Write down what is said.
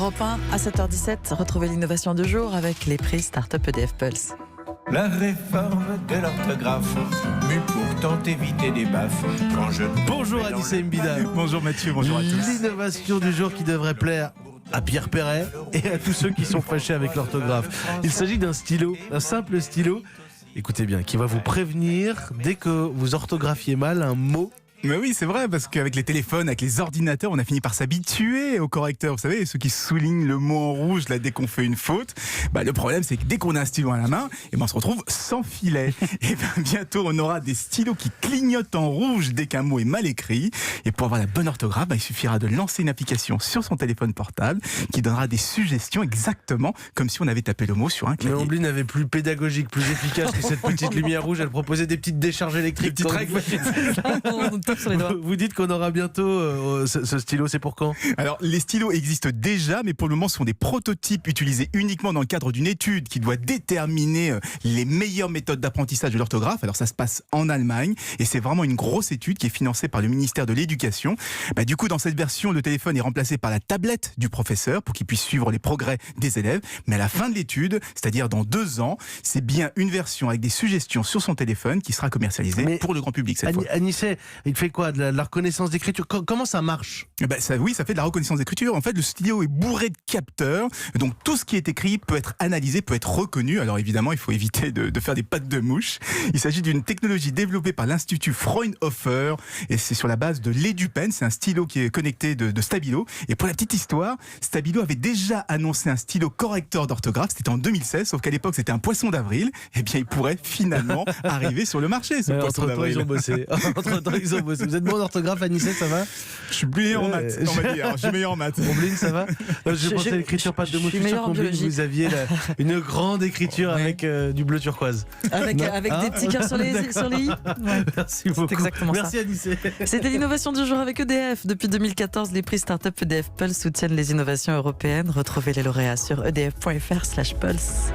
Europe 1 à 7h17, retrouvez l'innovation du jour avec les prix Startup EDF Pulse. La réforme de l'orthographe, mue pour tant éviter des baffes. Quand je Bonjour Anissa Mbida. Bonjour Mathieu, bonjour à tous. L'innovation du jour qui devrait plaire à Pierre Perret et à tous ceux qui sont fâchés avec l'orthographe. Il s'agit d'un stylo, un simple stylo, écoutez bien, qui va vous prévenir dès que vous orthographiez mal un mot. Mais oui, c'est vrai, parce qu'avec les téléphones, avec les ordinateurs, on a fini par s'habituer aux correcteurs. Vous savez, ceux qui soulignent le mot en rouge là dès qu'on fait une faute. Le problème, c'est que dès qu'on a un stylo à la main, on se retrouve sans filet. Et bientôt, on aura des stylos qui clignotent en rouge dès qu'un mot est mal écrit. Et pour avoir la bonne orthographe, il suffira de lancer une application sur son téléphone portable qui donnera des suggestions exactement comme si on avait tapé le mot sur un clavier. Mais Omblin avait plus pédagogique, plus efficace que cette petite lumière rouge. Elle proposait des petites décharges électriques. Vous dites qu'on aura bientôt ce stylo, c'est pour quand ? Alors, les stylos existent déjà, mais pour le moment, ce sont des prototypes utilisés uniquement dans le cadre d'une étude qui doit déterminer les meilleures méthodes d'apprentissage de l'orthographe. Alors, ça se passe en Allemagne et c'est vraiment une grosse étude qui est financée par le ministère de l'Éducation. Du coup, dans cette version, le téléphone est remplacé par la tablette du professeur pour qu'il puisse suivre les progrès des élèves. Mais à la fin de l'étude, c'est-à-dire dans 2 ans, c'est bien une version avec des suggestions sur son téléphone qui sera commercialisée pour le grand public cette fois. Anissa, il fait quoi ? De la reconnaissance d'écriture ? Comment ça marche ? Oui, ça fait de la reconnaissance d'écriture. En fait, le stylo est bourré de capteurs. Donc, tout ce qui est écrit peut être analysé, peut être reconnu. Alors, évidemment, il faut éviter de faire des pattes de mouche. Il s'agit d'une technologie développée par l'Institut Fraunhofer. Et c'est sur la base de l'EduPen. C'est un stylo qui est connecté de Stabilo. Et pour la petite histoire, Stabilo avait déjà annoncé un stylo correcteur d'orthographe. C'était en 2016. Sauf qu'à l'époque, c'était un poisson d'avril. Il pourrait finalement arriver sur le marché, ce poisson d'avril. Ils ont bossé. Entre-temps, ils ont bossé. Vous êtes bon en orthographe, Anissa, ça va ? Je suis meilleur en maths, on va dire. Je suis meilleur en maths. Omblin, ça va ? Je pensais à l'écriture patte de mouche. Je suis sûr qu'Omblin, vous aviez une grande écriture avec du bleu turquoise. Avec des petits cœurs sur les i. Ouais. Merci beaucoup. C'est exactement Merci Anissa. C'était l'innovation du jour avec EDF. Depuis 2014, les prix Startup EDF Pulse soutiennent les innovations européennes. Retrouvez les lauréats sur edf.fr/pulse.